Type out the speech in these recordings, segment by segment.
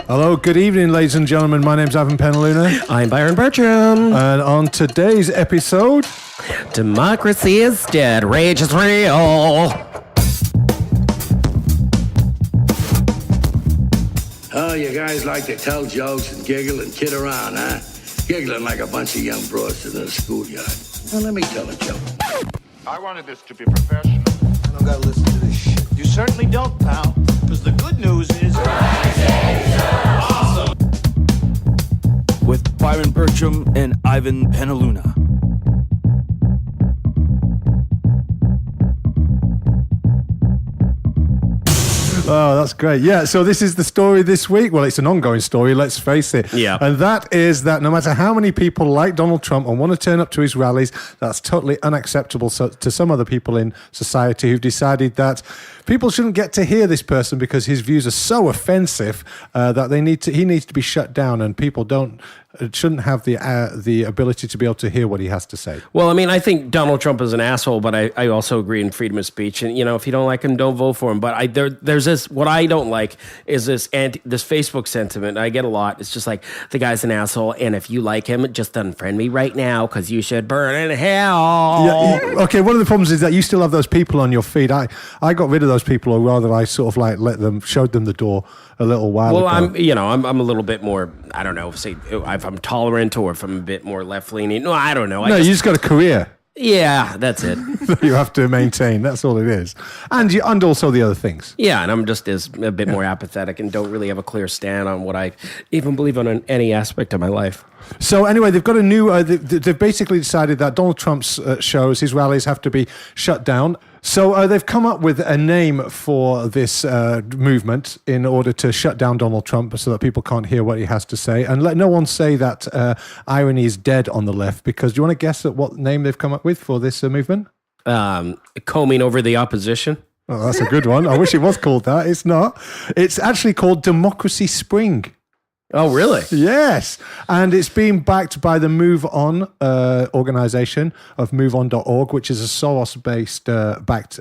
Hello, good evening, ladies and gentlemen. My name's Penaluna. I'm Byron Bertram. And on today's episode... Democracy is dead. Rage is real. Oh, you guys like to tell jokes and giggle and kid around, huh? Giggling like a bunch of young broads in a schoolyard. Well, let me tell a joke. I wanted this to be professional. I don't gotta listen to this shit. You certainly don't, pal. Because the good news is... Awesome! With Byron Bertram and Ivan Penaluna. Oh, that's great. Yeah, so this is the story this week. Well, it's an ongoing story, let's face it. Yeah. And that is that no matter how many people like Donald Trump and want to turn up to his rallies, that's totally unacceptable to some other people in society who've decided that people shouldn't get to hear this person because his views are so offensive that he needs to be shut down, and people shouldn't have the ability to be able to hear what he has to say. Well, I mean, I think Donald Trump is an asshole, but I also agree in freedom of speech. And, if you don't like him, don't vote for him. But there's this, what I don't like is this Facebook sentiment. I get a lot. It's just like, the guy's an asshole, and if you like him, just unfriend me right now because you should burn in hell. Yeah, okay, one of the problems is that you still have those people on your feed. I got rid of those people, or rather I sort of like showed them the door a little while ago. Well, I'm a little bit more, I don't know, say if I'm tolerant or if I'm a bit more left-leaning. No, I don't know. You just got a career. Yeah, that's it. You have to maintain. That's all it is. And also the other things. Yeah, and I'm just a bit more apathetic and don't really have a clear stand on what I even believe on in any aspect of my life. So anyway, they've got a new... they've basically decided that Donald Trump's shows, his rallies, have to be shut down. So they've come up with a name for this movement in order to shut down Donald Trump so that people can't hear what he has to say. And let no one say that irony is dead on the left, because do you want to guess at what name they've come up with for this movement? Combing over the opposition. Oh, that's a good one. I wish it was called that. It's not. It's actually called Democracy Spring. Oh, really? Yes. And it's being backed by the Move On organization of moveon.org, which is a Soros-based backed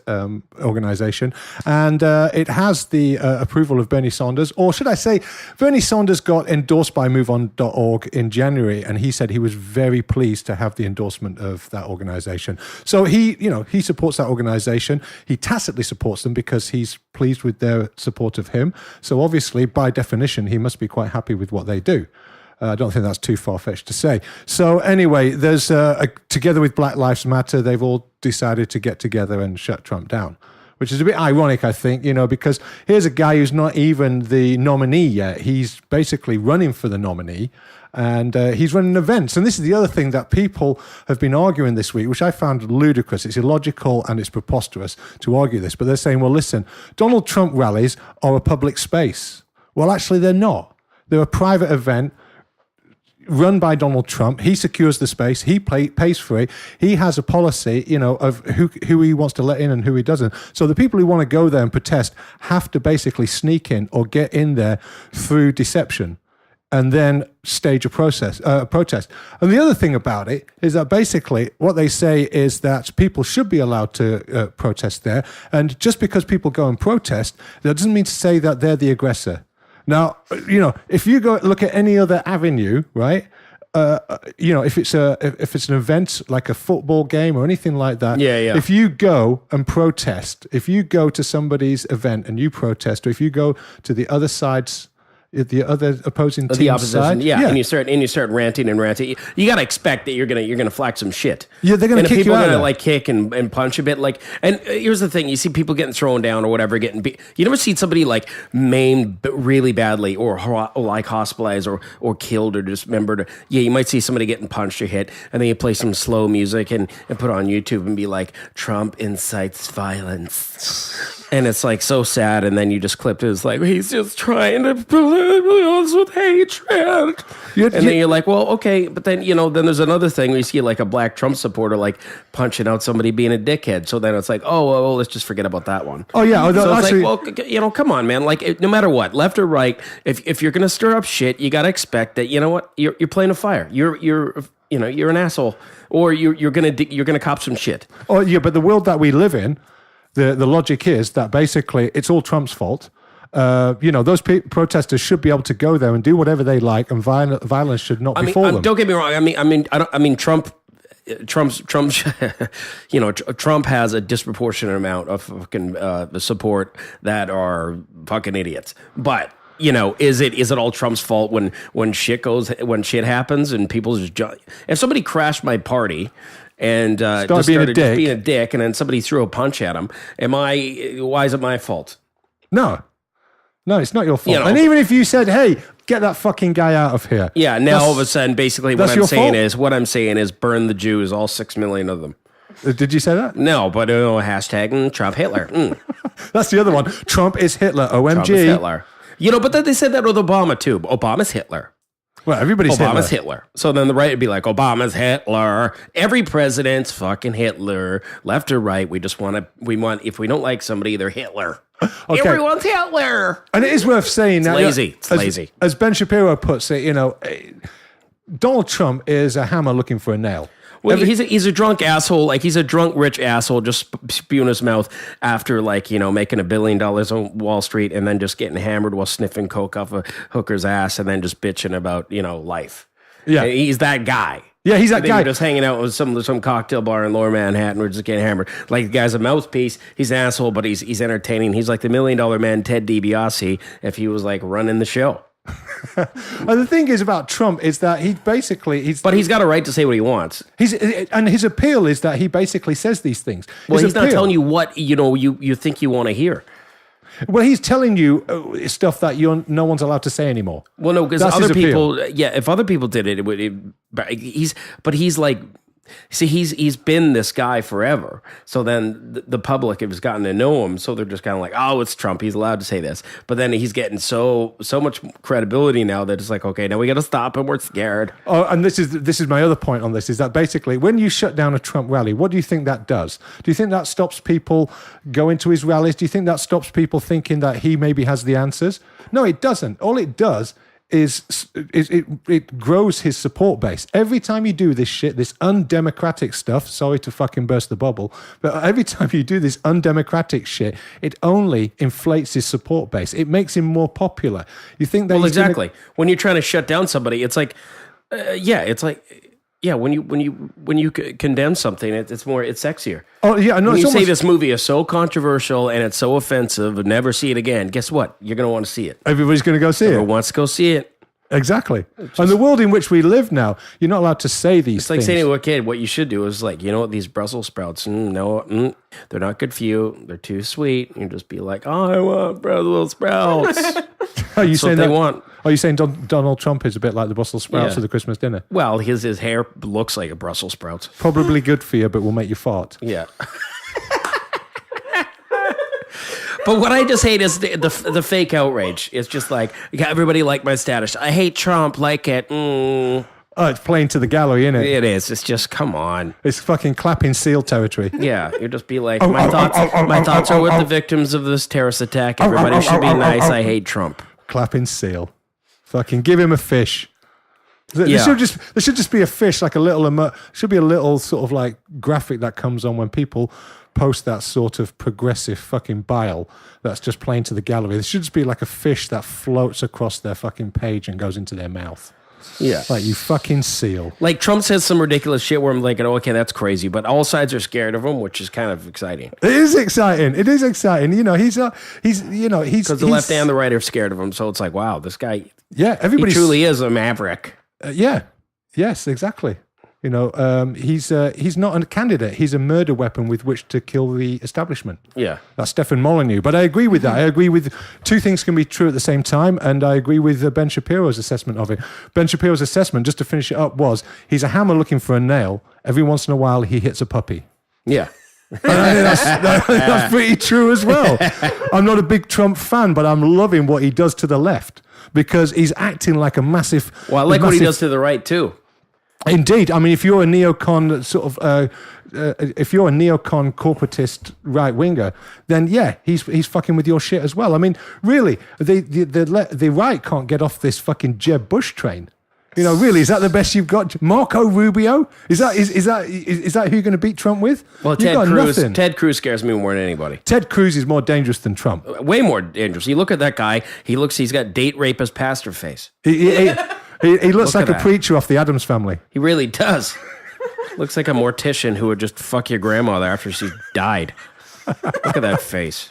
organization. And it has the approval of Bernie Sanders. Or should I say, Bernie Sanders got endorsed by moveon.org in January, and he said he was very pleased to have the endorsement of that organization. So he supports that organization. He tacitly supports them because he's pleased with their support of him. So obviously, by definition, he must be quite happy with what they do. I don't think that's too far-fetched to say. So anyway, there's together with Black Lives Matter, they've all decided to get together and shut Trump down, which is a bit ironic, I think, because here's a guy who's not even the nominee yet. He's basically running for the nominee, and he's running events. And this is the other thing that people have been arguing this week, which I found ludicrous. It's illogical and it's preposterous to argue this, but they're saying, well, listen, Donald Trump rallies are a public space. Well, actually, they're not. They're a private event run by Donald Trump. He secures the space. He pays for it. He has a policy, of who he wants to let in and who he doesn't. So the people who want to go there and protest have to basically sneak in or get in there through deception and then stage a protest. And the other thing about it is that basically what they say is that people should be allowed to protest there. And just because people go and protest, that doesn't mean to say that they're the aggressor. Now, if you go look at any other avenue, right? If it's an event like a football game or anything like that, yeah. If you go and protest, if you go to somebody's event and you protest, or if you go to the other side's, the other opposing team's the opposition, side, yeah, and you start ranting. You got to expect that you're gonna flack some shit. Yeah, they're gonna kick you out. People are gonna kick and punch a bit. And here's the thing: you see people getting thrown down or whatever, getting beat. You never see somebody maimed really badly or hospitalized or killed or dismembered. Yeah, you might see somebody getting punched or hit, and then you play some slow music and put on YouTube and be like, Trump incites violence. And it's so sad, and then you just clipped it. It's like, he's just trying to pollute us with hatred. Then you're like, well, okay. But then, then there's another thing where you see a black Trump supporter punching out somebody being a dickhead. So then it's like, oh, well, let's just forget about that one. Oh, yeah. So it's well, come on, man. No matter what, left or right, if you're going to stir up shit, you got to expect that, you know what, you're playing a fire. You're an asshole, or you're gonna cop some shit. Oh, yeah, but the world that we live in, the logic is that basically it's all Trump's fault. those protesters should be able to go there and do whatever they like, and violence should not befall them. Don't get me wrong. Trump, Trump has a disproportionate amount of fucking support that are fucking idiots. But is it all Trump's fault when shit happens and people just if somebody crashed my party and started being a dick, and then somebody threw a punch at him, why is it my fault? No, it's not your fault. And even if you said, "Hey, get that fucking guy out of here," yeah, now all of a sudden, basically, what I'm saying is, burn the Jews, all 6 million of them. Did you say that? No, but hashtag Trump Hitler. That's the other one. Trump is Hitler. OMG. Trump is Hitler. But then they said that with Obama too. Obama's Hitler. Well, everybody's Obama's Hitler. So then the right would be like, Obama's Hitler. Every president's fucking Hitler. Left or right, we want, if we don't like somebody, they're Hitler. Okay. Everyone's Hitler. And it is worth saying that. It's lazy. As Ben Shapiro puts it, Donald Trump is a hammer looking for a nail. Well, he's a drunk asshole. Like, he's a drunk rich asshole, just spewing his mouth after, making $1 billion on Wall Street, and then just getting hammered while sniffing coke off a hooker's ass, and then just bitching about life. Yeah, and he's that guy. Yeah, he's that guy. We're just hanging out with some cocktail bar in Lower Manhattan. We're just getting hammered. Like, the guy's a mouthpiece. He's an asshole, but he's entertaining. He's like the $1 Million Man, Ted DiBiase, if he was running the show. And the thing is about Trump is that he's got a right to say what he wants. And his appeal is that he basically says these things. Well, he's not telling you what you think you want to hear. Well, he's telling you stuff that no one's allowed to say anymore. Well, no, because other people, if other people did it, he's been this guy forever. So then the public has gotten to know him. So they're just kind of like, oh, it's Trump. He's allowed to say this. But then he's getting so much credibility now that it's like, okay, now we got to stop him. We're scared. Oh, and this is my other point on this, is that basically when you shut down a Trump rally, what do you think that does? Do you think that stops people going to his rallies? Do you think that stops people thinking that he maybe has the answers? No, it doesn't. All it does is it grows his support base. Every time you do this shit, this undemocratic stuff, sorry to fucking burst the bubble, but every time you do this undemocratic shit, it only inflates his support base. It makes him more popular. You think that? Well, exactly. When you're trying to shut down somebody, it's like, when you condemn something, it's sexier. Oh yeah, no. When you say this movie is so controversial and it's so offensive, never see it again. Guess what? You're going to want to see it. Everybody's going to go see it. Everyone wants to go see it. Exactly. And the world in which we live now, you're not allowed to say these things. It's like saying to a kid, what you should do is these Brussels sprouts, they're not good for you. They're too sweet. You just be like, oh, I want Brussels sprouts. Are you saying what they want? Are you saying Donald Trump is a bit like the Brussels sprouts of the Christmas dinner? Well, his hair looks like a Brussels sprout. Probably good for you, but will make you fart. Yeah. But what I just hate is the fake outrage. It's just like, everybody like my status. I hate Trump, like it. Oh, it's playing to the gallery, isn't it? It is. It's just, come on. It's fucking clapping seal territory. Yeah, you'd just be like, my thoughts are with the victims of this terrorist attack. Everybody should be nice. I hate Trump. Clapping seal. Fucking give him a fish. There should just be a fish, like a little, should be a little sort of like graphic that comes on when people post that sort of progressive fucking bile that's just playing to the gallery. There should just be like a fish that floats across their fucking page and goes into their mouth. Yeah. Like, you fucking seal. Like, Trump says some ridiculous shit where I'm like, oh, okay, that's crazy. But all sides are scared of him, which is kind of exciting. It is exciting. He's because the left and the right are scared of him. So it's like, wow, this guy. Yeah, everybody truly is a maverick. Yes, exactly. He's not a candidate. He's a murder weapon with which to kill the establishment. Yeah. That's Stefan Molyneux. But I agree with that. I agree with two things can be true at the same time, and I agree with Ben Shapiro's assessment of it. Ben Shapiro's assessment, just to finish it up, was he's a hammer looking for a nail. Every once in a while, he hits a puppy. Yeah. That's pretty true as well. I'm not a big Trump fan, but I'm loving what he does to the left because he's acting like a massive... Well, I like what he does to the right, too. Indeed. I mean, if you're a neocon corporatist right winger, then yeah, he's fucking with your shit as well. I mean, really, the right can't get off this fucking Jeb Bush train. You know, really, is that the best you've got? Marco Rubio? Is that who you're going to beat Trump with? Well, You've got nothing. Ted Cruz scares me more than anybody. Ted Cruz is more dangerous than Trump. Way more dangerous. You look at that guy. He's got date rapist pastor face. He looks like Look at a that. preacher off the Addams Family. He really does. Looks like a mortician who would just fuck your grandmother after she died. Look at that face.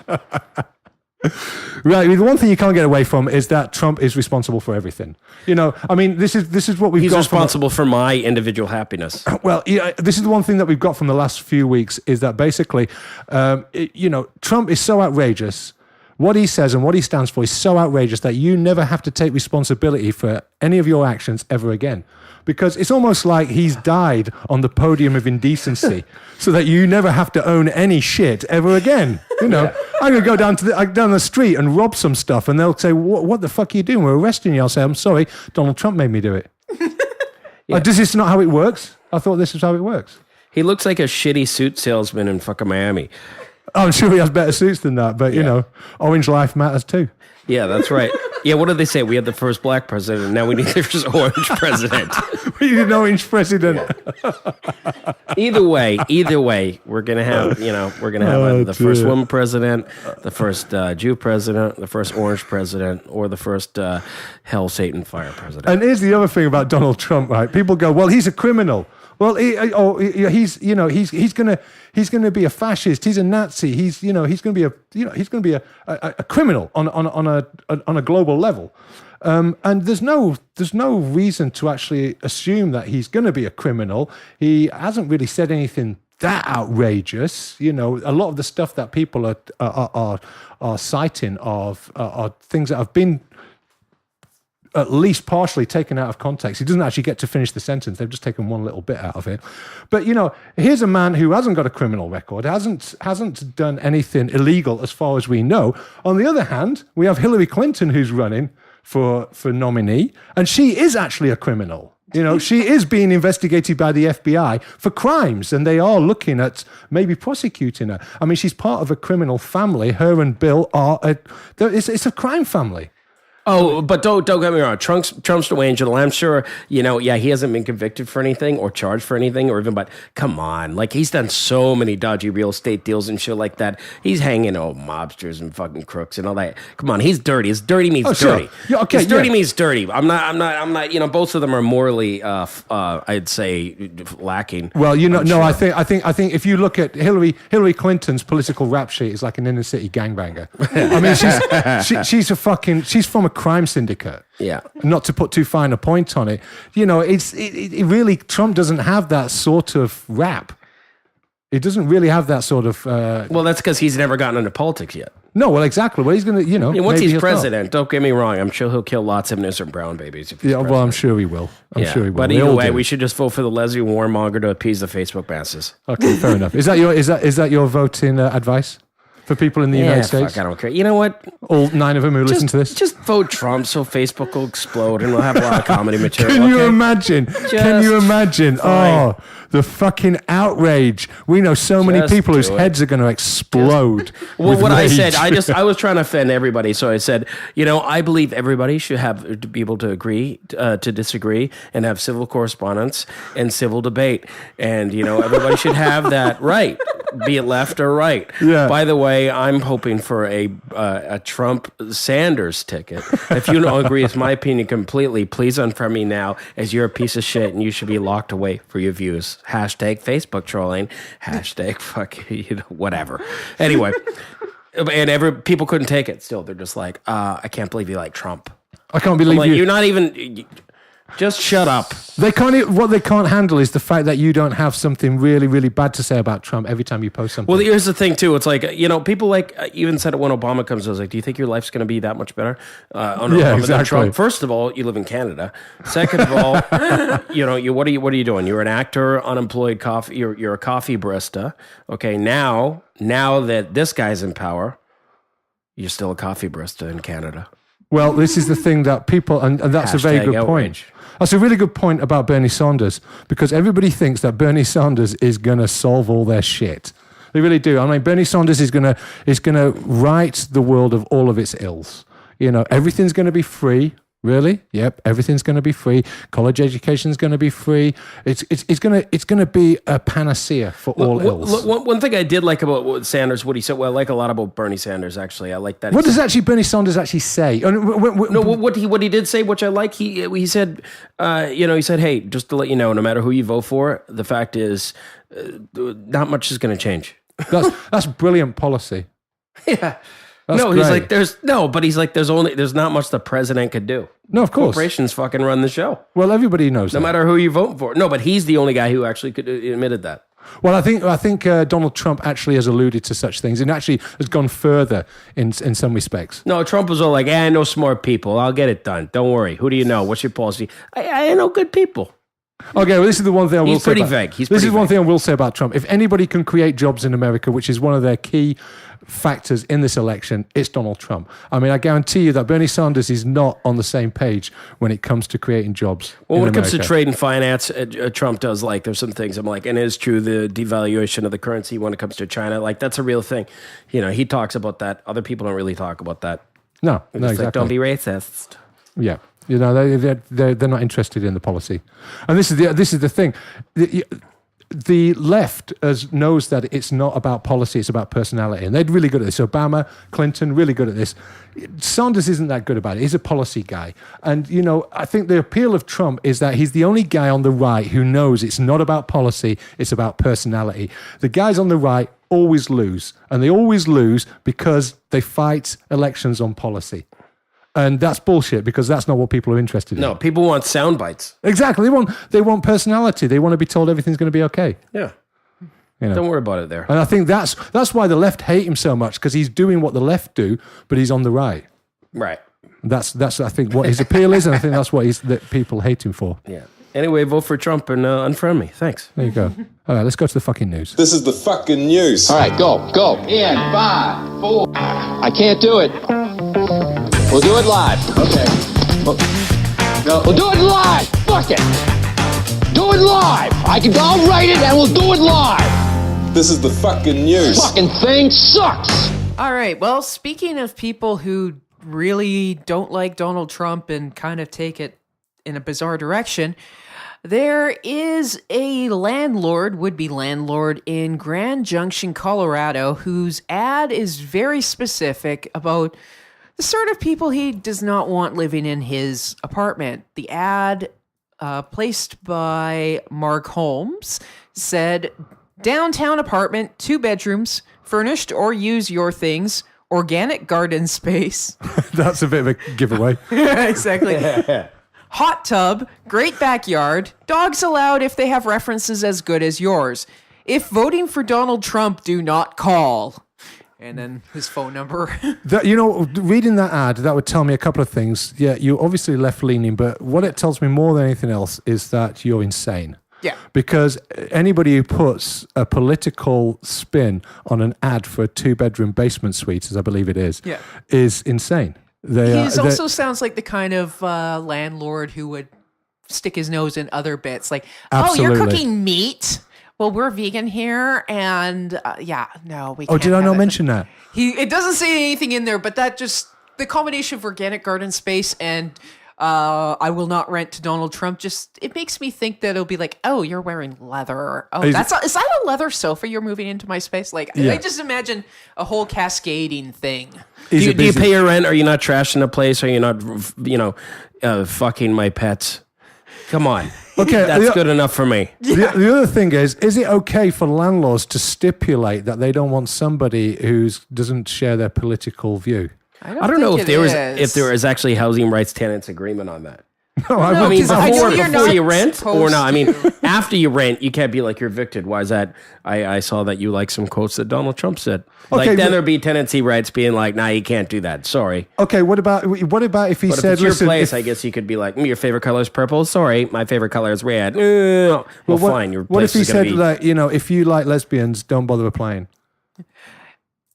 Right. The one thing you can't get away from is that Trump is responsible for everything. You know, I mean, this is what we've He's got. responsible for my individual happiness. Well, yeah, this is the one thing that we've got from the last few weeks is that basically, Trump is so outrageous. What he says and what he stands for is so outrageous that you never have to take responsibility for any of your actions ever again. Because it's almost like he's died on the podium of indecency so that you never have to own any shit ever again. You know, I'm going to go down the street and rob some stuff and they'll say, what the fuck are you doing? We're arresting you. I'll say, I'm sorry, Donald Trump made me do it. Does this not how it works? I thought this is how it works. He looks like a shitty suit salesman in fucking Miami. I'm sure he has better suits than that, but, you know, orange life matters too. Yeah, that's right. Yeah, what did they say? We had the first black president. Now we need the first orange president. We need an orange president. Either way, we're gonna have the first woman president, the first Jew president, the first orange president, or the first hell Satan fire president. And here's the other thing about Donald Trump, right? People go, well, he's a criminal. Well, he's gonna be a fascist. He's a Nazi. He's gonna be a criminal on a global level. And there's no reason to actually assume that he's going to be a criminal. He hasn't really said anything that outrageous. You know, a lot of the stuff that people are citing are things that have been at least partially taken out of context. He doesn't actually get to finish the sentence. They've just taken one little bit out of it. But, you know, here's a man who hasn't got a criminal record, hasn't done anything illegal as far as we know. On the other hand, we have Hillary Clinton who's running for nominee, and she is actually a criminal. You know, she is being investigated by the FBI for crimes, and they are looking at maybe prosecuting her. I mean, she's part of a criminal family. Her and Bill it's a crime family. Oh, but don't get me wrong. Trump's no angel. I'm sure, he hasn't been convicted for anything or charged for anything but come on. Like, he's done so many dodgy real estate deals and shit like that. He's hanging mobsters and fucking crooks and all that. Come on, he's dirty. His dirty means dirty. Yeah, okay, His dirty means dirty. I'm not, both of them are morally, I'd say, lacking. Well, I think if you look at Hillary Clinton's political rap sheet is like an inner city gangbanger. I mean, she's from a crime syndicate. Yeah. Not to put too fine a point on it. You know, it really, Trump doesn't have that sort of rap. He doesn't really have that sort of... well, that's because he's never gotten into politics yet. No, well, exactly. Well, he's going to, once maybe he's president, start. Don't get me wrong, I'm sure he'll kill lots of innocent brown babies. If he's president. Well, I'm sure he will. I'm sure he will. But either way, we should just vote for the lesbian warmonger to appease the Facebook masses. Okay, fair enough. Is that your voting advice for people in the United States? Fuck, I don't care. You know what? All 9 of them who listen to this? Just vote Trump so Facebook will explode and we'll have a lot of comedy material. Can you imagine? Can you imagine? Fine. Oh, the fucking outrage. We know so many Just people whose do it. heads are going to explode. Well, with what rage. I said, I was trying to offend everybody. So I said, I believe everybody should be able to agree to disagree and have civil correspondence and civil debate. And, everybody should have that right, be it left or right. Yeah. By the way, I'm hoping for a Trump Sanders ticket. If you don't agree with my opinion completely, please unfriend me now, as you're a piece of shit and you should be locked away for your views. Hashtag Facebook trolling. Hashtag fuck whatever. Anyway, and people couldn't take it. Still, they're just like, I can't believe you like Trump. I can't believe you. You're not even. Just shut up. They can't. What they can't handle is the fact that you don't have something really, really bad to say about Trump every time you post something. Well, here's the thing too. It's like, people even said it when Obama comes. I was like, do you think your life's going to be that much better under Obama than Trump? First of all, you live in Canada. Second of all, what are you doing? You're an actor, unemployed coffee. You're a coffee barista. Okay, now that this guy's in power, you're still a coffee barista in Canada. Well, this is the thing that people, and that's a very good outrage. point. That's a really good point about Bernie Sanders, because everybody thinks that Bernie Sanders is going to solve all their shit. They really do. I mean, Bernie Sanders is going to right the world of all of its ills. Everything's going to be free. Really? Yep. Everything's going to be free. College education is going to be free. It's going to be a panacea for all ills. One thing I did like about what Sanders, what he said, well, I like a lot about Bernie Sanders, actually. I like that. What does actually Bernie Sanders actually say? No, what he did say, which I like, he said, he said, hey, just to let you know, no matter who you vote for, the fact is, not much is going to change. That's brilliant policy. Yeah. That's no, great. he's like, there's not much the president could do. No, of course. Corporations fucking run the show. Well, everybody knows no that. matter who you vote for. No, but he's the only guy who actually could admitted that. Well, I think Donald Trump actually has alluded to such things and actually has gone further in some respects. No, Trump was all like, I know smart people. I'll get it done. Don't worry. Who do you know? What's your policy? I know good people. Okay, well, this is the one thing I will say. He's pretty about, vague. This is one thing I will say about Trump. If anybody can create jobs in America, which is one of their key factors in this election, it's Donald Trump. I mean, I guarantee you that Bernie Sanders is not on the same page when it comes to creating jobs. Well, when it comes America. to trade and finance, Trump does like, there's some things I'm like, and it is true, the devaluation of the currency when it comes to China, like that's a real thing. You know, he talks about that. Other people don't really talk about that. No, They're no, just exactly. like, don't be racist. Yeah. You know, they're not interested in the policy. And this is the thing. The left knows that it's not about policy, it's about personality. And they're really good at this. Obama, Clinton, really good at this. Sanders isn't that good about it. He's a policy guy. And, you know, I think the appeal of Trump is that he's the only guy on the right who knows it's not about policy, it's about personality. The guys on the right always lose. And they always lose because they fight elections on policy. And that's bullshit because that's not what people are interested in. No, people want sound bites. Exactly. They want personality. They want to be told everything's going to be okay. Yeah. You know? Don't worry about it there. And I think that's why the left hate him so much, because he's doing what the left do, but he's on the right. Right. That's I think what his appeal is, and I think that's what that people hate him for. Yeah. Anyway, vote for Trump and unfriend me. Thanks. There you go. All right, let's go to the fucking news. This is the fucking news. All right, go. In 5, 4. I can't do it. We'll do it live. Okay. We'll do it live. Fuck it. Do it live. I'll write it and we'll do it live. This is the fucking news. Fucking thing sucks. All right. Well, speaking of people who really don't like Donald Trump and kind of take it in a bizarre direction, there is a would-be landlord in Grand Junction, Colorado, whose ad is very specific about the sort of people he does not want living in his apartment. The ad, placed by Mark Holmes, said, downtown apartment, 2 bedrooms, furnished or use your things, organic garden space. That's a bit of a giveaway. Exactly. Hot tub, great backyard, dogs allowed if they have references as good as yours. If voting for Donald Trump, do not call. And then his phone number. Reading that ad, that would tell me a couple of things. Yeah, you're obviously left-leaning, but what it tells me more than anything else is that you're insane. Yeah. Because anybody who puts a political spin on an ad for a 2-bedroom basement suite, as I believe it is insane. He also sounds like the kind of landlord who would stick his nose in other bits. Like, Absolutely. Oh, you're cooking meat? Well, we're vegan here, and we can't. Oh, did I not mention that? It doesn't say anything in there, but that just, the combination of organic garden space and I will not rent to Donald Trump, it makes me think that it'll be like, oh, you're wearing leather. Oh, is that a leather sofa you're moving into my space? Like, yeah. I just imagine a whole cascading thing. Do you pay your rent? Are you not trashing the place? Are you not, fucking my pets? Come on. Okay, that's good enough for me. The other thing is it okay for landlords to stipulate that they don't want somebody who doesn't share their political view? I don't know if there is actually housing rights tenants agreement on that. No, I mean, before you rent or not. I mean, to. after you rent, you can't be like you're evicted. Why is that? I saw that you like some quotes that Donald Trump said. Okay, then there'd be tenancy rights being like, nah, you can't do that. Sorry. Okay, what about if he But said, if it's your listen, place, I guess you could be like, your favorite color is purple. Sorry, my favorite color is red. Well, fine. Your what place if he is gonna said, be... like, if you like lesbians, don't bother applying?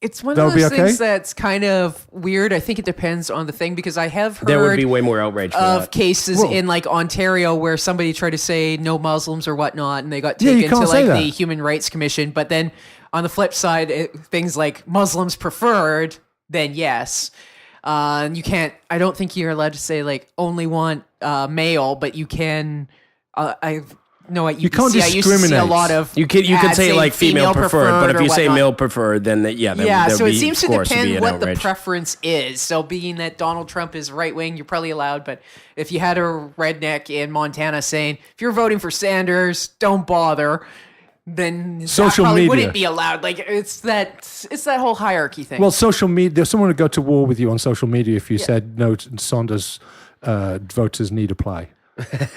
It's one That of would be those okay? things that's kind of weird. I think it depends on the thing, because I have heard There would be way more outrage for of that. cases Whoa. in like Ontario where somebody tried to say no Muslims or whatnot, and they got Yeah, you taken can't to say like that. the Human Rights Commission. But then on the flip side, things like Muslims preferred, then yes. You can't. I don't think you're allowed to say like only want male, but you can. I know at UBC, You can't I used to see a discriminate. lot of You can ads say saying like female preferred, but if or you say whatnot. male preferred, then Yeah, so it seems to be depend an what the outrage. preference is. So being that Donald Trump is right wing, you're probably allowed. But if you had a redneck in Montana saying, if you're voting for Sanders, don't bother, then Social that probably media. wouldn't be allowed. Like it's that whole hierarchy thing. Well, social media. Someone would go to war with you on social media if you said no. Saunders voters need apply.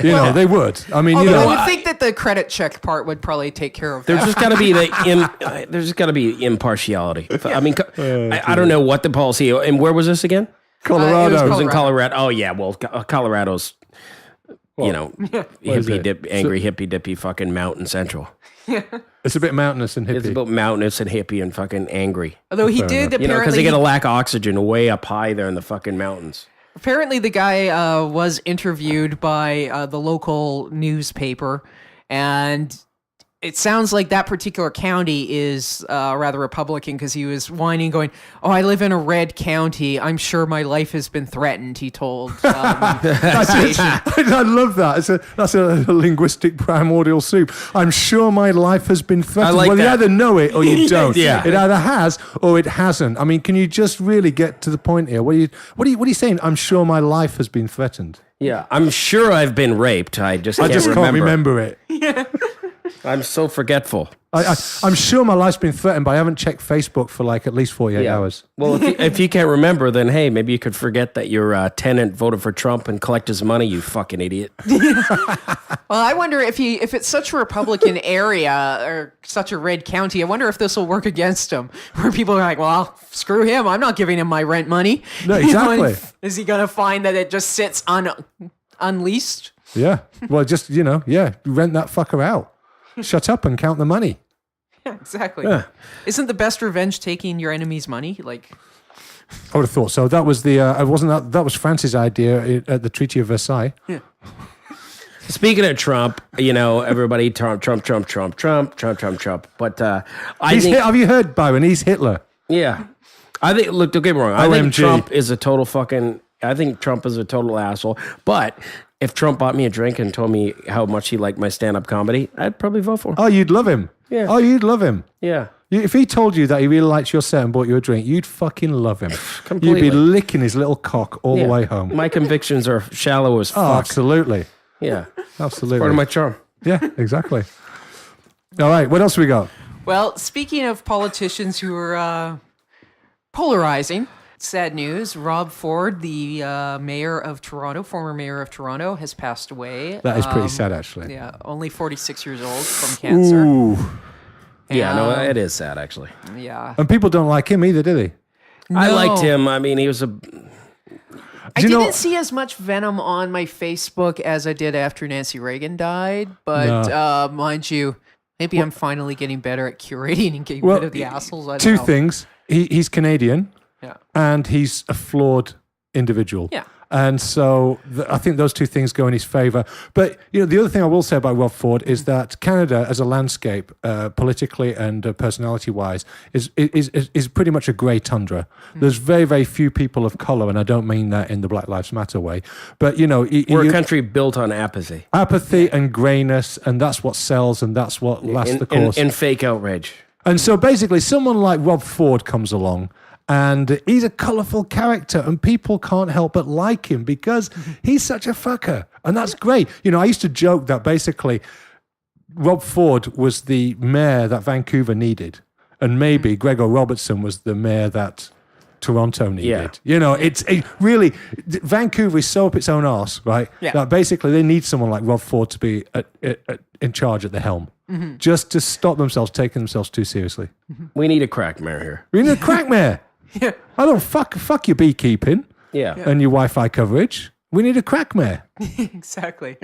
You know they would. I mean, although you know, I would think that the credit check part would probably take care of There's that. just got to be there's just got to be impartiality. I mean, I don't know what the policy. And where was this again? Colorado. It was in Colorado. Oh yeah, well, Colorado's, angry hippie dippy fucking mountain central. It's a bit mountainous and hippie. It's about mountainous and hippie and fucking angry. Although he did apparently, because they get a lack of oxygen way up high there in the fucking mountains. apparently the guy was interviewed by the local newspaper, and it sounds like that particular county is rather Republican because he was whining, going, "Oh, I live in a red county. I'm sure my life has been threatened," he told the station. I love that. That's a linguistic primordial soup. I'm sure my life has been threatened. like well, you that. either know it or you don't. Yeah. It either has or it hasn't. I mean, can you just really get to the point here? What are you saying? I'm sure my life has been threatened. Yeah, I'm sure I've been raped. I just I just can't can't remember it. I'm so forgetful. I'm sure my life's been threatened, but I haven't checked Facebook for like at least 48 hours. Well, if you can't remember, then hey, maybe you could forget that your tenant voted for Trump and collect his money. You fucking idiot. Well, I wonder if it's such a Republican area or such a red county, I wonder if this will work against him, where people are like, "Well, screw him. I'm not giving him my rent money." No, exactly. Is he going to find that it just sits unleased? Yeah. Well, just, rent that fucker out. Shut up and count the money. Yeah, exactly. Yeah. Isn't the best revenge taking your enemy's money? Like, I would have thought so. That was that was France's idea at the Treaty of Versailles. Yeah. Speaking of Trump, everybody Trump. But have you heard, Byron? He's Hitler. Yeah. I think, look, don't get me wrong. I think OMG. Trump is a total asshole. But if Trump bought me a drink and told me how much he liked my stand-up comedy, I'd probably vote for him. Oh, you'd love him. Yeah. Oh, you'd love him. Yeah. If he told you that he really liked your set and bought you a drink, you'd fucking love him. Completely. You'd be licking his little cock all the way home. My convictions are shallow as fuck. Oh, absolutely. Yeah. Absolutely. Part of my charm. Yeah, exactly. All right, what else we got? well, speaking of politicians who are polarizing, sad news. Rob Ford, the former mayor of Toronto, has passed away. That is pretty sad, actually. Yeah, only 46 years old from cancer. Ooh. Yeah, no, it is sad, actually. Yeah. And people don't like him either, do they? I No. liked him. I mean, he was a... I didn't see as much venom on my Facebook as I did after Nancy Reagan died, but mind you, maybe I'm finally getting better at curating and getting rid of the assholes. I don't Two know. things. He's Canadian, Yeah. and he's a flawed individual. Yeah. And so I think those two things go in his favor. But the other thing I will say about Rob Ford is that Canada, as a landscape, politically and personality-wise, is pretty much a grey tundra. There's very, very few people of color, and I don't mean that in the Black Lives Matter way. But We're a country built on apathy. Apathy and greyness, and that's what sells, and that's what lasts the course. And fake outrage. And so basically, someone like Rob Ford comes along, and he's a colourful character, and people can't help but like him because he's such a fucker. And that's great. I used to joke that basically Rob Ford was the mayor that Vancouver needed, and maybe Gregor Robertson was the mayor that Toronto needed. It's really, Vancouver is so up its own arse, right? Yeah. That basically they need someone like Rob Ford to be in charge at the helm, just to stop themselves taking themselves too seriously. We need a crack mayor here. We need a crack mayor. Yeah. I don't fuck your beekeeping Yeah. and your Wi-Fi coverage. We need a crack mayor. Exactly.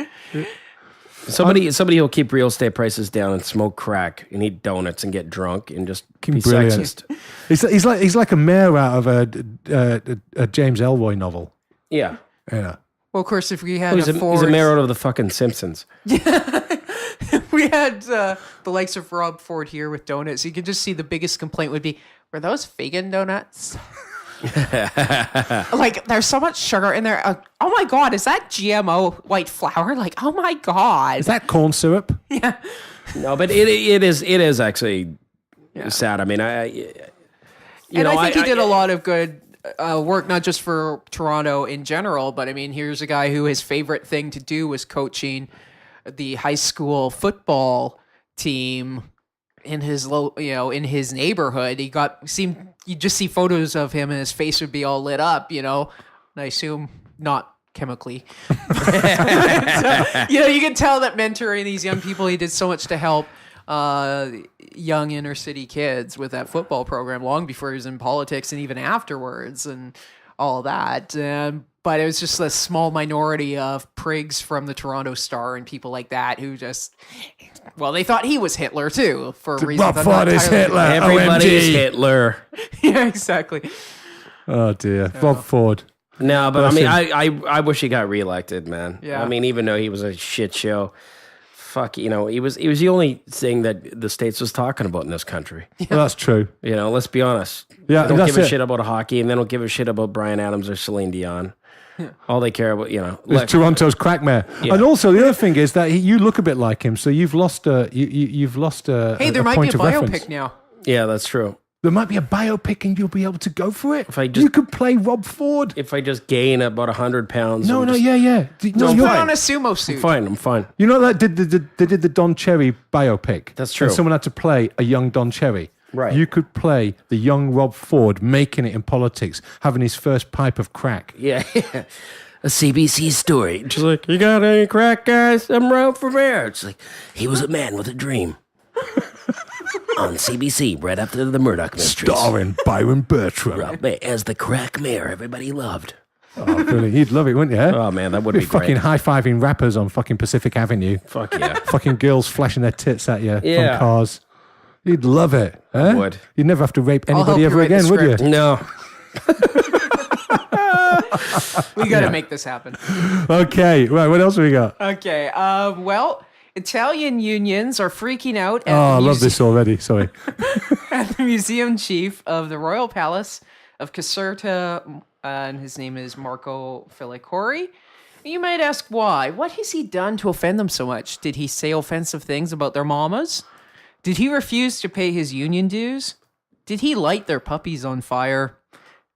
Somebody who'll keep real estate prices down and smoke crack and eat donuts and get drunk and just be Brilliant. sexist. He's like a mayor out of a James Ellroy novel. Yeah. Yeah. Well, of course, if we had He's a Ford, a mayor out of the fucking Simpsons. we had the likes of Rob Ford here with donuts, you could just see the biggest complaint would be, were those vegan donuts? Like, there's so much sugar in there. Oh my God, is that GMO white flour? Like, oh my God. Is that corn syrup? Yeah. No, but it is actually sad. I mean, I think he did a lot of good work, not just for Toronto in general, but I mean, here's a guy who his favorite thing to do was coaching the high school football team in his in his neighborhood. You just see photos of him and his face would be all lit up, and I assume not chemically. You can tell that mentoring these young people, he did so much to help young inner city kids with that football program long before he was in politics and even afterwards and all that. But it was just a small minority of prigs from the Toronto Star and people like that who just, they thought he was Hitler too for a reason. Rob Ford is Hitler. Everybody OMG. is Hitler. Yeah, exactly. Oh dear, Rob Ford. No, but I mean, I wish he got reelected, man. Yeah. I mean, even though he was a shit show, fuck, he was the only thing that the States was talking about in this country. Well, that's true. Let's be honest. Yeah, they don't that's give a it. shit about hockey, and they don't give a shit about Bryan Adams or Celine Dion. All they care about, It's Toronto's crack mayor. Yeah. And also the other thing is that you look a bit like him, so you've lost a Hey, there might be point a of biopic reference. Yeah, now. that's true. There might be a biopic and you'll be able to go for it. If I just- you could play Rob Ford. If I just gain about 100 pounds, No, I'm no, just- yeah. No, Put you're on a sumo suit. I'm fine. You know that they did the Don Cherry biopic. That's true. And someone had to play a young Don Cherry. Right. You could play the young Rob Ford making it in politics, having his first pipe of crack. Yeah. A CBC story. Just like, you got any crack, guys? I'm Ralph from there. It's like, he was a man with a dream. On CBC, right after the Murdoch mysteries. Starring Byron Bertram. Rob May as the crack mayor everybody loved. Oh, brilliant. You'd love it, wouldn't you? Oh, man, that would be fucking great. high-fiving rappers on fucking Pacific Avenue. Fuck yeah. Fucking girls flashing their tits at you Yeah. from cars. You'd love it. Eh? would. You'd never have to rape help anybody you ever write the again, would you? script. No. We got to make this happen. Okay, right, what else have we got? Okay. Italian unions are freaking out at Oh, I the love this already. Sorry. at the museum chief of the Royal Palace of Caserta, and his name is Marco Filicore. You might ask why. What has he done to offend them so much? Did he say offensive things about their mamas? Did he refuse to pay his union dues? Did he light their puppies on fire?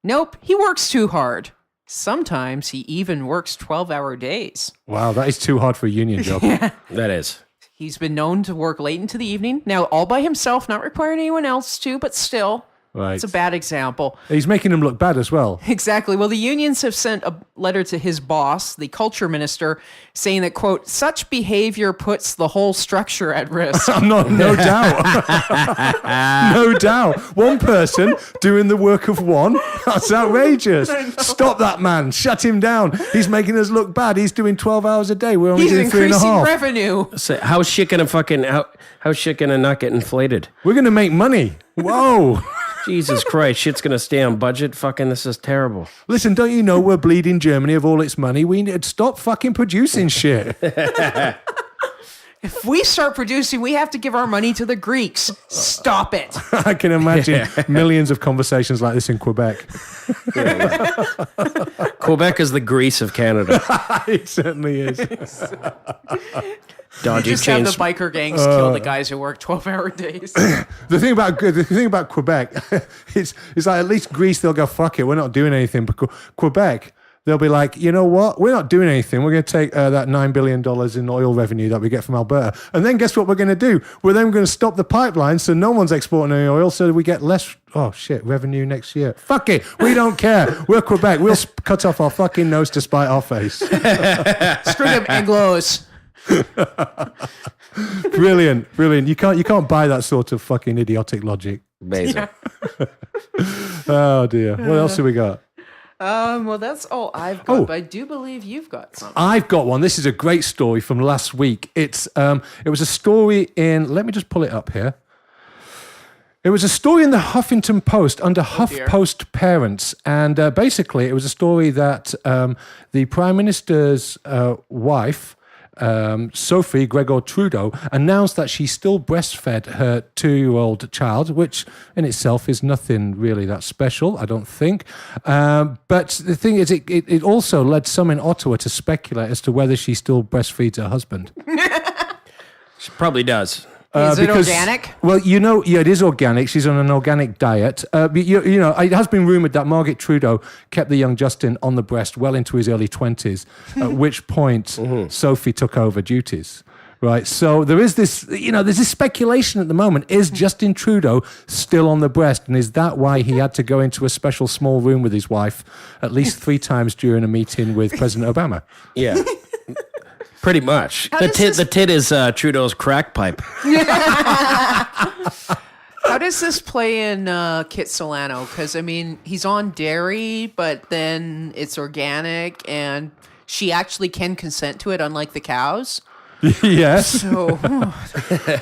Nope, he works too hard. Sometimes he even works 12-hour days. Wow, that is too hard for a union job. That is. He's been known to work late into the evening. Now, all by himself, not requiring anyone else to, but still, Right. it's a bad example. He's making them look bad as well. Exactly. Well, the unions have sent a letter to his boss, the culture minister, saying that, quote, such behavior puts the whole structure at risk. No doubt. No doubt. One person doing the work of one. That's outrageous. Stop that man. Shut him down. He's making us look bad. He's doing 12 hours a day. We're only He's doing 3.5. increasing revenue. So how's shit gonna how's shit gonna not get inflated? We're going to make money. Whoa. Jesus Christ, shit's gonna stay on budget. Fucking, this is terrible. Listen, don't you know we're bleeding Germany of all its money? We need to stop fucking producing shit. If we start producing, we have to give our money to the Greeks. Stop it. I can imagine millions of conversations like this in Quebec. Quebec is the Greece of Canada. It certainly is. Dodgy Just have the chains. biker gangs kill the guys who work 12-hour days. The thing about Quebec, it's like at least Greece, they'll go, fuck it, we're not doing anything. But Quebec, they'll be like, you know what? We're not doing anything. We're going to take that $9 billion in oil revenue that we get from Alberta. And then guess what we're going to do? We're then going to stop the pipeline so no one's exporting any oil so we get less, revenue next year. Fuck it. We don't care. We're Quebec. We'll cut off our fucking nose to spite our face. String of Anglos. Brilliant. You can't buy that sort of fucking idiotic logic. Amazing. Oh dear. What else have we got? Well, that's all I've got, but I do believe you've got something. I've got one. This is a great story from last week. It was a story in, let me just pull it up here. It was a story in the Huffington Post under HuffPost Parents. And basically, it was a story that the Prime Minister's wife Sophie Gregor Trudeau announced that she still breastfed her 2-year-old child, which in itself is nothing really that special, I don't think. But the thing is, it also led some in Ottawa to speculate as to whether she still breastfeeds her husband. She probably does. Is it organic? Well, yeah, it is organic. She's on an organic diet. But it has been rumoured that Margaret Trudeau kept the young Justin on the breast well into his early 20s, at which point Sophie took over duties. Right, so there is this, there's this speculation at the moment. Is Justin Trudeau still on the breast? And is that why he had to go into a special small room with his wife at least 3 times during a meeting with President Obama? Yeah. Pretty much. The tit is Trudeau's crack pipe. How does this play in Kit Solano? Because, I mean, he's on dairy, but then it's organic, and she actually can consent to it, unlike the cows. Yes. So,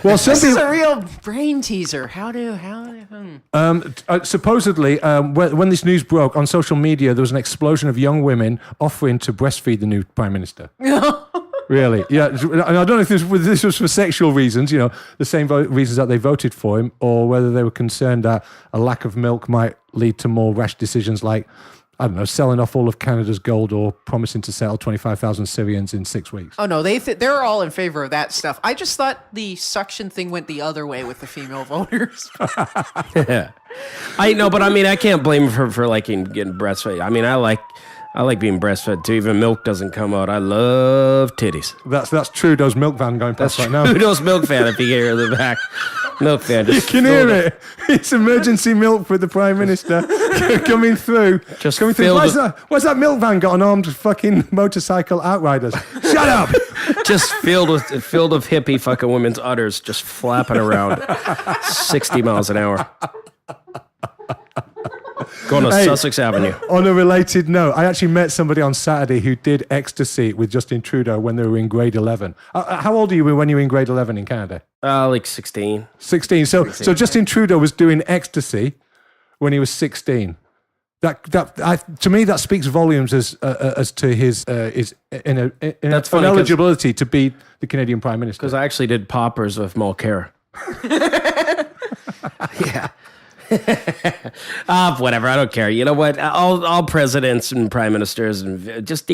well, this is a real brain teaser. Supposedly, when this news broke on social media, there was an explosion of young women offering to breastfeed the new Prime Minister. Really? Yeah. And I don't know if this was for sexual reasons, the same reasons that they voted for him, or whether they were concerned that a lack of milk might lead to more rash decisions like, I don't know, selling off all of Canada's gold or promising to settle 25,000 Syrians in 6 weeks. Oh, no, they're all in favor of that stuff. I just thought the suction thing went the other way with the female voters. Yeah. I know, but I mean, I can't blame her for liking getting breastfed. I mean, I like being breastfed too. Even milk doesn't come out. I love titties. That's Trudeau's milk van going past right now. Trudeau's milk van, if you can hear the back. Milk van. You can hear it. It's emergency milk for the Prime Minister coming through. Just coming through. Why's that milk van got an armed fucking motorcycle outriders? Shut up! Just filled with hippie fucking women's udders just flapping around 60 miles an hour. Going to Sussex Avenue. On a related note, I actually met somebody on Saturday who did ecstasy with Justin Trudeau when they were in grade 11. How old are you when you were in grade 11 in Canada? Like 16. 16. So Justin Trudeau was doing ecstasy when he was 16. To me, that speaks volumes as to his eligibility to be the Canadian Prime Minister. Because I actually did poppers with Mulcair. Yeah. Whatever. I don't care. You know what? All presidents and prime ministers and just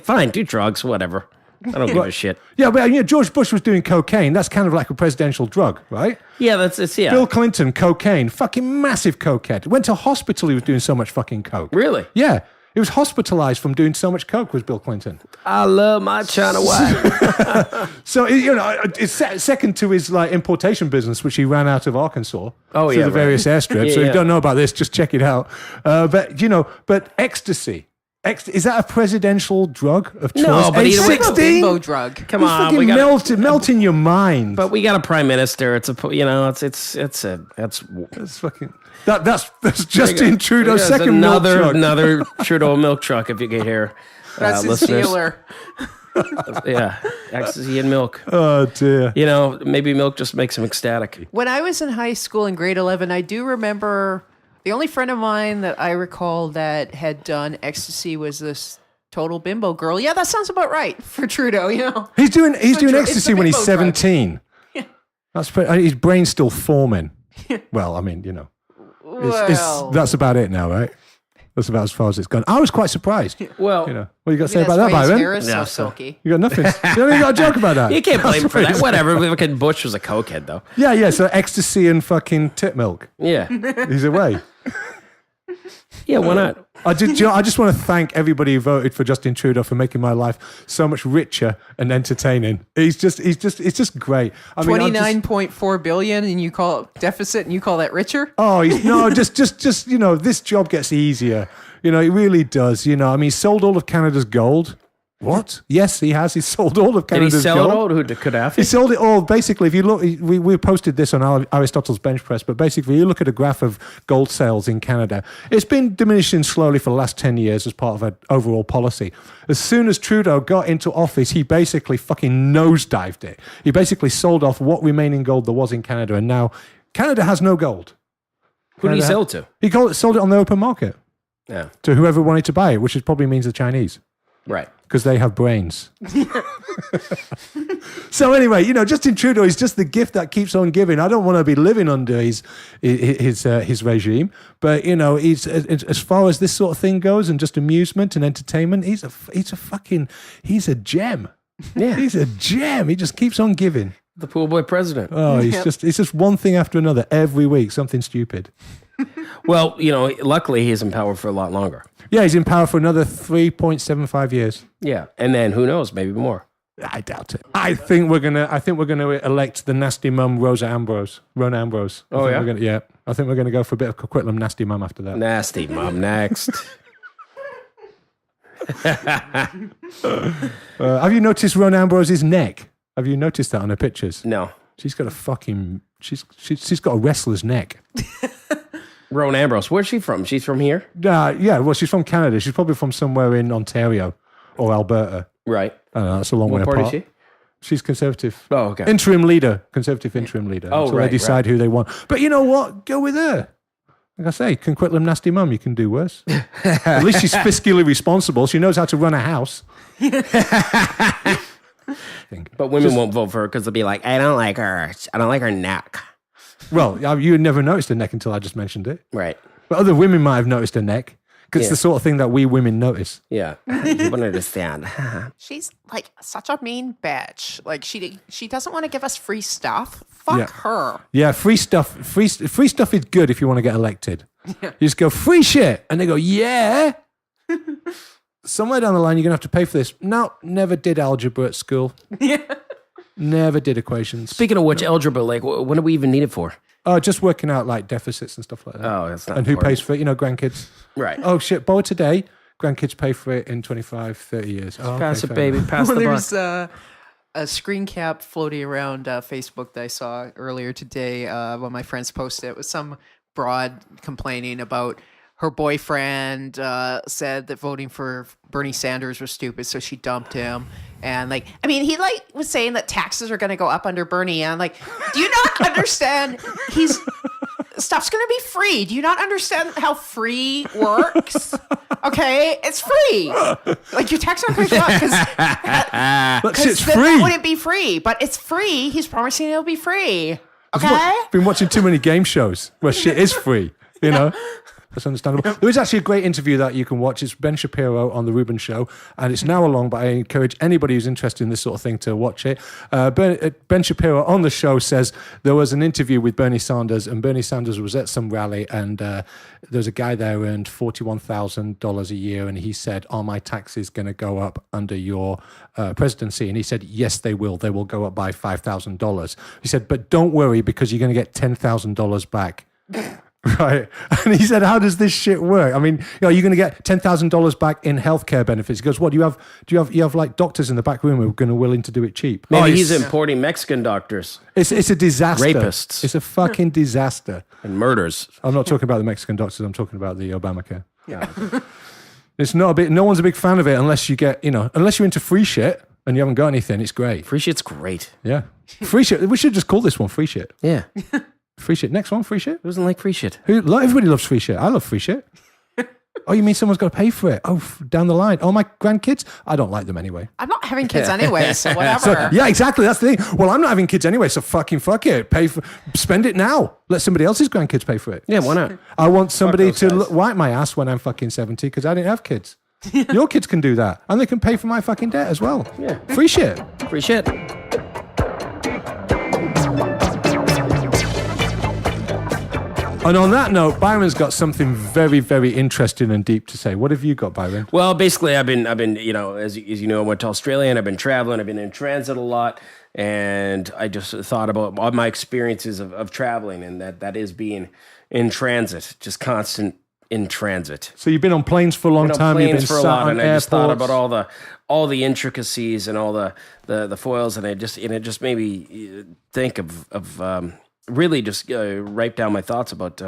fine. Do drugs. Whatever. I don't give a shit. Yeah, but George Bush was doing cocaine. That's kind of like a presidential drug, right? Yeah, yeah. Bill Clinton, cocaine, fucking massive cokehead. Went to hospital. He was doing so much fucking coke. Really? Yeah. He was hospitalized from doing so much coke with Bill Clinton. I love my China wife. So, it's second to his importation business, which he ran out of Arkansas through the various airstrips. Yeah, so if you don't know about this, just check it out. But ecstasy. Is that a presidential drug of choice? No, but it's a bimbo drug. Come on, melt in your mind. But we got a prime minister. It's fucking. That's Justin Trudeau's second milk truck. Another Trudeau milk truck, if you can hear. That's his dealer. Yeah, ecstasy and milk. Oh dear. Maybe milk just makes him ecstatic. When I was in high school in grade 11, I do remember the only friend of mine that I recall that had done ecstasy was this total bimbo girl. Yeah, that sounds about right for Trudeau. He's doing ecstasy when he's 17. Yeah. His brain's still forming. Well, I mean, that's about it now, right? That's about as far as it's gone. I was quite surprised. Well, what you got to say about that, Byron? His hair is so silky. You got nothing. You don't even got a joke about that. You can't blame him for that. Whatever. Fucking Bush was a cokehead, though. Yeah. So ecstasy and fucking tit milk. Yeah. He's away. Yeah, why not? I just want to thank everybody who voted for Justin Trudeau for making my life so much richer and entertaining. It's just great. I mean, 29.4 billion, and you call it deficit, and you call that richer? Oh, just this job gets easier. It really does. I mean, he sold all of Canada's gold. What? Yes, he has. He sold all of Canada's gold. Did he sell it all to Gaddafi? He sold it all. Basically, if you look, we posted this on Aristotle's Bench Press, but basically, you look at a graph of gold sales in Canada. It's been diminishing slowly for the last 10 years as part of an overall policy. As soon as Trudeau got into office, he basically fucking nosedived it. He basically sold off what remaining gold there was in Canada, and now Canada has no gold. Who did he sell to? He sold it on the open market. Yeah. To whoever wanted to buy it, which probably means the Chinese. Right. Because they have brains. So anyway, Justin Trudeau is just the gift that keeps on giving. I don't want to be living under his regime, but he's as far as this sort of thing goes, and just amusement and entertainment, he's a gem. Yeah, he's a gem. He just keeps on giving. The pool boy president. Oh, it's just one thing after another every week, something stupid. Well, luckily he's in power for a lot longer. Yeah, he's in power for another 3.75 years. Yeah, and then who knows, maybe more. I doubt it. I think we're gonna elect the nasty mum Rona Ambrose. Oh yeah, I think we're gonna go for a bit of Coquitlam nasty mum after that. Nasty mum next. Have you noticed Rona Ambrose's neck? Have you noticed that on her pictures? No. She's got she's got a wrestler's neck. Rowan Ambrose. Where's she from? She's from here? Yeah, well, she's from Canada. She's probably from somewhere in Ontario or Alberta. Right. I don't know, that's a long way apart. What party is she? She's Conservative. Oh, okay. Conservative interim leader. Oh, so right, they decide who they want. But you know what? Go with her. Like I say, Coquitlam nasty mum, you can do worse. At least she's fiscally responsible. She knows how to run a house. But women won't vote for her because they'll be like, I don't like her. I don't like her neck. Well, you never noticed her neck until I just mentioned it. Right. But other women might have noticed her neck because it's the sort of thing that we women notice. Yeah. You wouldn't understand. She's like such a mean bitch. Like she doesn't want to give us free stuff. Fuck her. Yeah, free stuff. Free stuff is good if you want to get elected. Yeah. You just go free shit, and they go, yeah. Somewhere down the line, you're gonna have to pay for this. No, never did algebra at school. Yeah. Never did equations. Speaking of which, algebra, like, what do we even need it for? Oh, just working out like deficits and stuff like that. Oh, that's not And important. who pays for it? Grandkids. Right. Oh, shit, borrow today. Grandkids pay for it in 25, 30 years. Oh, Pass okay, it, baby. Pass the buck. There's a screen cap floating around Facebook that I saw earlier today. When my friends posted it was some broad complaining about her boyfriend said that voting for Bernie Sanders was stupid, so she dumped him. And he was saying that taxes are going to go up under Bernie. And do you not understand? Stuff's going to be free. Do you not understand how free works? Okay, it's free. Your taxes aren't going to go up because it's free. That wouldn't be free, but it's free. He's promising it'll be free. Okay. I've been watching too many game shows where shit is free. That's understandable. There is actually a great interview that you can watch. It's Ben Shapiro on The Rubin Show, and it's now along, but I encourage anybody who's interested in this sort of thing to watch it. Ben Shapiro on the show says there was an interview with Bernie Sanders, and Bernie Sanders was at some rally, and there was a guy there who earned $41,000 a year, and he said, are my taxes going to go up under your presidency? And he said, yes, they will. They will go up by $5,000. He said, but don't worry, because you're going to get $10,000 back. Right. And he said, how does this shit work? I mean, you're going to get $10,000 back in healthcare benefits. He goes, what, you have like doctors in the back room who are going to willing to do it cheap? Maybe he's importing Mexican doctors. It's a disaster. Rapists. It's a fucking disaster. And murders. I'm not talking about the Mexican doctors. I'm talking about the Obamacare. Yeah. It's not no one's a big fan of it unless you get, unless you're into free shit and you haven't got anything. It's great. Free shit's great. Yeah. Free shit. We should just call this one free shit. Yeah. Free shit. Next one, free shit. Who doesn't like free shit? Everybody loves free shit. I love free shit. Oh, you mean someone's got to pay for it? Oh, down the line. Oh, my grandkids? I don't like them anyway. I'm not having kids anyway, so whatever. Yeah, exactly. That's the thing. Well, I'm not having kids anyway, so fuck it. Spend it now. Let somebody else's grandkids pay for it. Yeah, why not? I want somebody to wipe my ass when I'm fucking 70 because I didn't have kids. Your kids can do that. And they can pay for my fucking debt as well. Yeah. Free shit. Free shit. And on that note, Byron's got something very, very interesting and deep to say. What have you got, Byron? Well, basically, I've been, as you know, I went to Australia and I've been traveling. I've been in transit a lot, and I just thought about all my experiences of traveling, and that is being in transit, just constant in transit. So you've been on planes for a long time. You've been for a sat lot, on and airports. I just thought about all the intricacies and all the foils, and it just made me think of really just write down my thoughts about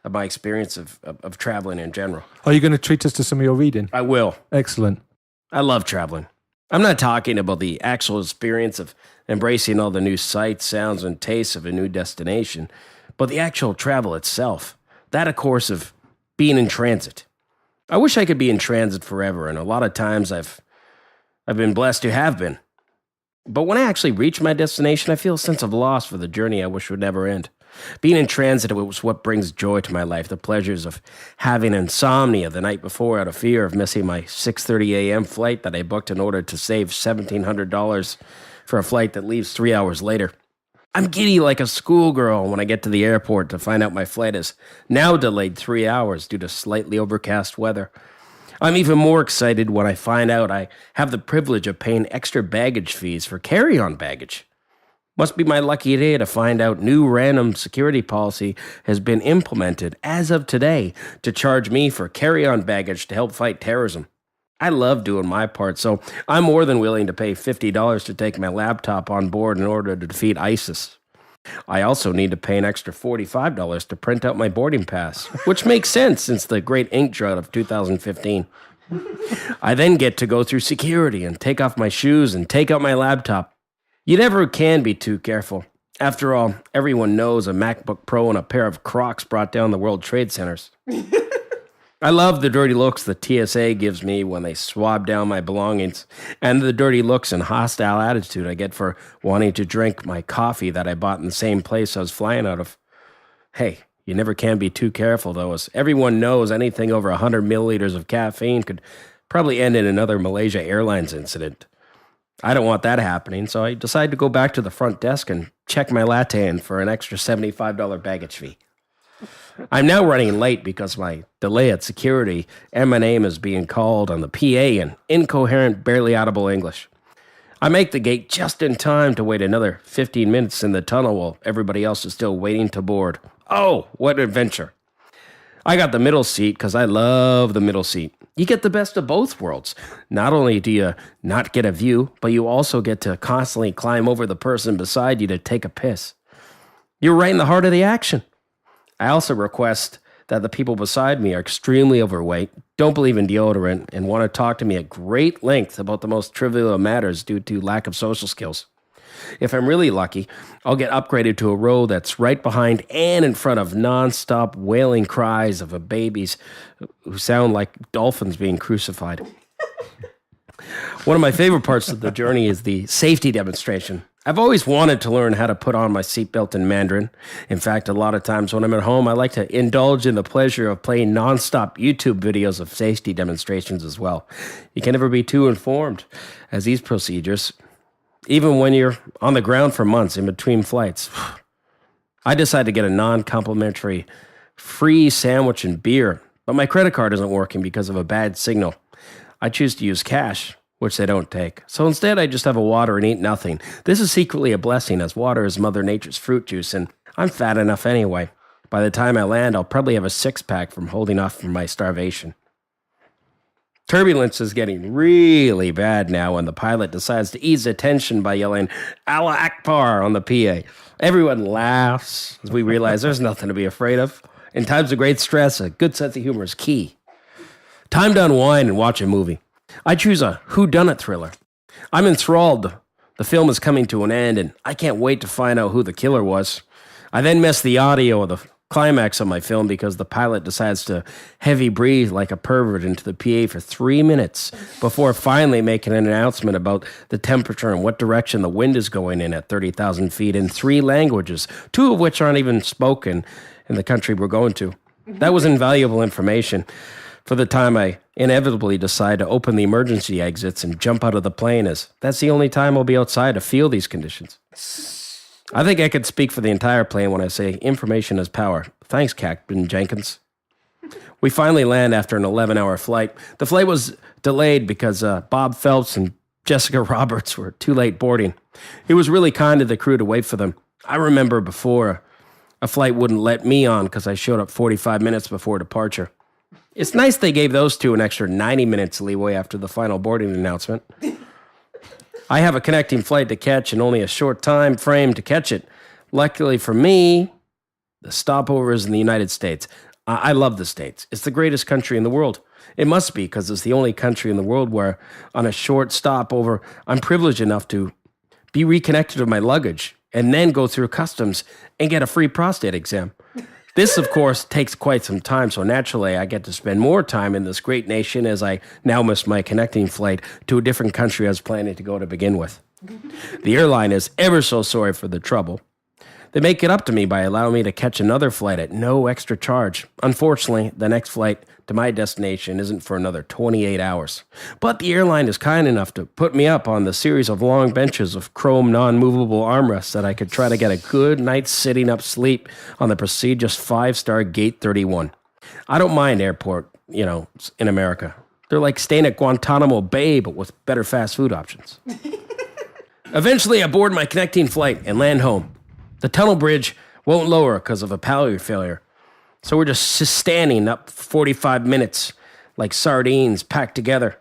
my experience of traveling in general. Are you going to treat us to some of your reading? I will. Excellent. I love traveling. I'm not talking about the actual experience of embracing all the new sights, sounds, and tastes of a new destination, but the actual travel itself. That, of course, of being in transit. I wish I could be in transit forever, and a lot of times I've I've been blessed to have been. But when I actually reach my destination, I feel a sense of loss for the journey I wish would never end. Being in transit was what brings joy to my life, the pleasures of having insomnia the night before out of fear of missing my 6:30 a.m. flight that I booked in order to save $1,700 for a flight that leaves 3 hours later. I'm giddy like a schoolgirl when I get to the airport to find out my flight is now delayed 3 hours due to slightly overcast weather. I'm even more excited when I find out I have the privilege of paying extra baggage fees for carry-on baggage. Must be my lucky day to find out new random security policy has been implemented as of today to charge me for carry-on baggage to help fight terrorism. I love doing my part, so I'm more than willing to pay $50 to take my laptop on board in order to defeat ISIS. I also need to pay an extra $45 to print out my boarding pass, which makes sense since the great ink drought of 2015. I then get to go through security and take off my shoes and take out my laptop. You never can be too careful. After all, everyone knows a MacBook Pro and a pair of Crocs brought down the World Trade Centers. I love the dirty looks the TSA gives me when they swab down my belongings, and the dirty looks and hostile attitude I get for wanting to drink my coffee that I bought in the same place I was flying out of. Hey, you never can be too careful, though, as everyone knows anything over 100 milliliters of caffeine could probably end in another Malaysia Airlines incident. I don't want that happening, so I decided to go back to the front desk and check my latte in for an extra $75 baggage fee. I'm now running late because my delay at security and my name is being called on the PA in incoherent, barely audible English. I make the gate just in time to wait another 15 minutes in the tunnel while everybody else is still waiting to board. Oh, what an adventure. I got the middle seat because I love the middle seat. You get the best of both worlds. Not only do you not get a view, but you also get to constantly climb over the person beside you to take a piss. You're right in the heart of the action. I also request that the people beside me are extremely overweight, don't believe in deodorant, and want to talk to me at great length about the most trivial of matters due to lack of social skills. If I'm really lucky, I'll get upgraded to a row that's right behind and in front of non-stop wailing cries of babies who sound like dolphins being crucified. One of my favorite parts of the journey is the safety demonstration. I've always wanted to learn how to put on my seatbelt in Mandarin. In fact, a lot of times when I'm at home, I like to indulge in the pleasure of playing nonstop YouTube videos of safety demonstrations as well. You can never be too informed, as these procedures, even when you're on the ground for months in between flights. I decided to get a non-complimentary free sandwich and beer, but my credit card isn't working because of a bad signal. I choose to use cash, which they don't take. So instead, I just have a water and eat nothing. This is secretly a blessing, as water is Mother Nature's fruit juice, and I'm fat enough anyway. By the time I land, I'll probably have a six-pack from holding off from my starvation. Turbulence is getting really bad now when the pilot decides to ease the tension by yelling, Allah Akbar on the PA. Everyone laughs as we realize there's nothing to be afraid of. In times of great stress, a good sense of humor is key. Time to unwind and watch a movie. I choose a whodunit thriller. I'm enthralled. The film is coming to an end, and I can't wait to find out who the killer was. I then miss the audio of the climax of my film because the pilot decides to heavy breathe like a pervert into the PA for 3 minutes before finally making an announcement about the temperature and what direction the wind is going in at 30,000 feet in 3 languages, 2 of which aren't even spoken in the country we're going to. That was invaluable information for the time I inevitably decide to open the emergency exits and jump out of the plane, as that's the only time I'll be outside to feel these conditions. I think I could speak for the entire plane when I say information is power. Thanks, Captain Jenkins. We finally land after an 11-hour flight. The flight was delayed because Bob Phelps and Jessica Roberts were too late boarding. It was really kind of the crew to wait for them. I remember before a flight wouldn't let me on because I showed up 45 minutes before departure. It's nice they gave those two an extra 90 minutes leeway after the final boarding announcement. I have a connecting flight to catch and only a short time frame to catch it. Luckily for me, the stopover is in the United States. I love the States. It's the greatest country in the world. It must be, because it's the only country in the world where, on a short stopover, I'm privileged enough to be reconnected with my luggage and then go through customs and get a free prostate exam. This, of course, takes quite some time, so naturally I get to spend more time in this great nation as I now miss my connecting flight to a different country I was planning to go to begin with. The airline is ever so sorry for the trouble. They make it up to me by allowing me to catch another flight at no extra charge. Unfortunately, the next flight to my destination isn't for another 28 hours. But the airline is kind enough to put me up on the series of long benches of chrome non-movable armrests that I could try to get a good night's sitting up sleep on the prestigious 5-star Gate 31. I don't mind airport, in America. They're like staying at Guantanamo Bay, but with better fast food options. Eventually, I board my connecting flight and land home. The tunnel bridge won't lower because of a power failure. So we're just standing up 45 minutes like sardines packed together.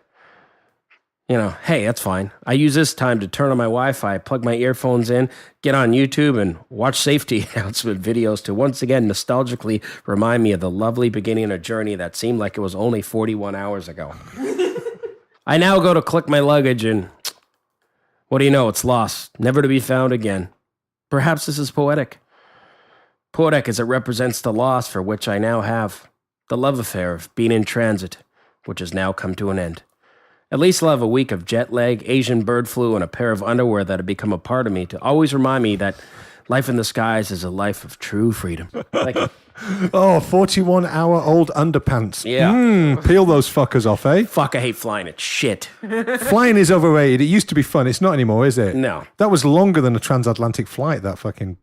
Hey, that's fine. I use this time to turn on my Wi-Fi, plug my earphones in, get on YouTube, and watch safety announcement videos to once again nostalgically remind me of the lovely beginning of a journey that seemed like it was only 41 hours ago. I now go to collect my luggage and what do you know? It's lost, never to be found again. Perhaps this is poetic. Poetic as it represents the loss for which I now have, the love affair of being in transit, which has now come to an end. At least I'll have a week of jet lag, Asian bird flu, and a pair of underwear that have become a part of me to always remind me that life in the skies is a life of true freedom. Thank you. Oh, 41-hour-old underpants. Yeah. Peel those fuckers off, eh? Fuck, I hate flying. It's shit. Flying is overrated. It used to be fun. It's not anymore, is it? No. That was longer than a transatlantic flight, that fucking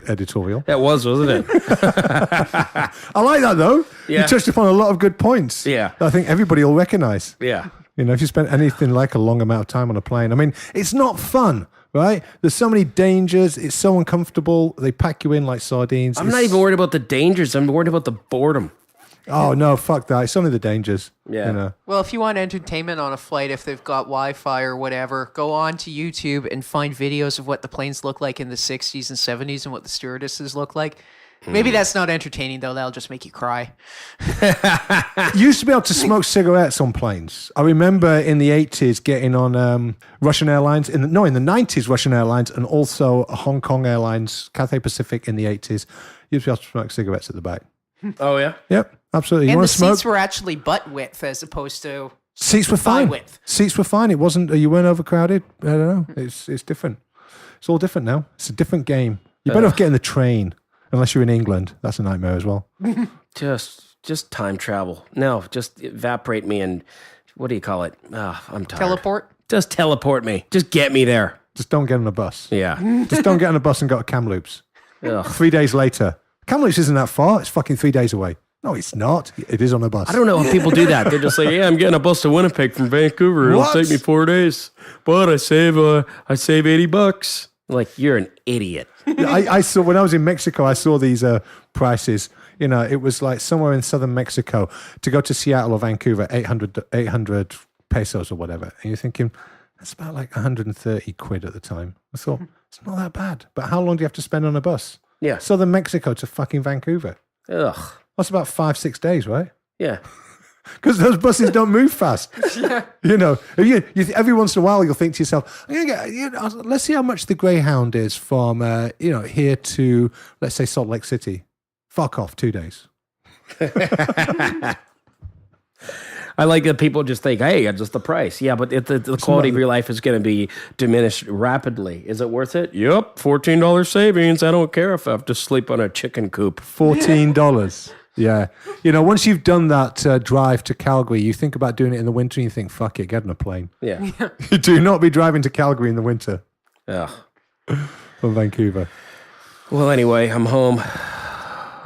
editorial. That was, wasn't it? I like that, though. Yeah. You touched upon a lot of good points. Yeah. That I think everybody will recognize. Yeah. If you spent anything like a long amount of time on a plane, I mean, it's not fun. Right? There's so many dangers. It's so uncomfortable. They pack you in like sardines. I'm not even worried about the dangers. I'm worried about the boredom. Oh, no, fuck that. It's only the dangers. Yeah. Well, if you want entertainment on a flight, if they've got Wi-Fi or whatever, go on to YouTube and find videos of what the planes look like in the 60s and 70s and what the stewardesses look like. Maybe that's not entertaining, though. That'll just make you cry. You used to be able to smoke cigarettes on planes. I remember in the 80s getting on Russian Airlines, in the 90s Russian Airlines, and also Hong Kong Airlines, Cathay Pacific in the 80s. You used to be able to smoke cigarettes at the back. Oh, yeah? Yep, absolutely. You And want the to smoke? seats were actually butt width as opposed to Seats were thigh fine. width. Seats were fine. It wasn't, you weren't overcrowded. I don't know. It's different. It's all different now. It's a different game. You better off getting the train. Unless you're in England, that's a nightmare as well. Just time travel. No, just evaporate me and what do you call it? I'm tired. Teleport? Just teleport me. Just get me there. Just don't get on a bus. Yeah. Just don't get on a bus and go to Kamloops. Ugh. 3 days later. Kamloops isn't that far. It's fucking 3 days away. No, it's not. It is on a bus. I don't know how people do that. They're just like, yeah, I'm getting a bus to Winnipeg from Vancouver. It'll What? take me 4 days, but I save $80. Like, you're an idiot. I saw, when I was in Mexico, I saw these prices. It was like somewhere in southern Mexico to go to Seattle or Vancouver, 800 pesos or whatever. And you're thinking, that's about like 130 quid at the time. I thought, it's not that bad. But how long do you have to spend on a bus? Yeah. Southern Mexico to fucking Vancouver. Ugh. That's about 5-6 days, right? Yeah. Because those buses don't move fast. Every once in a while you'll think to yourself, I'm gonna get, let's see how much the Greyhound is from here to, let's say, Salt Lake City. Fuck off, 2 days. I like that people just think, hey, just the price. Yeah, but the quality of your life is going to be diminished rapidly. Is it worth it? Yep, $14 savings. I don't care if I have to sleep on a chicken coop. $14. Yeah. Once you've done that drive to Calgary, you think about doing it in the winter and you think, fuck it, get on a plane. Yeah. Do not be driving to Calgary in the winter Ugh. from Vancouver. Well, anyway, I'm home.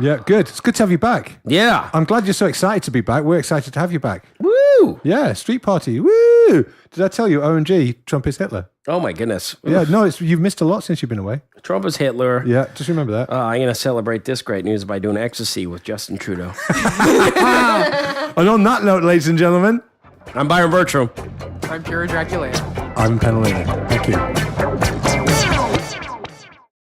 Yeah, good. It's good to have you back. Yeah. I'm glad you're so excited to be back. We're excited to have you back. Woo! Yeah, street party. Woo! Did I tell you, OMG, Trump is Hitler? Oh, my goodness. Yeah, no, you've missed a lot since you've been away. Trump is Hitler. Yeah, just remember that. I'm going to celebrate this great news by doing ecstasy with Justin Trudeau. And on that note, ladies and gentlemen, I'm Byron Bertram. I'm pure Dracula. I'm Penaluna. Thank you.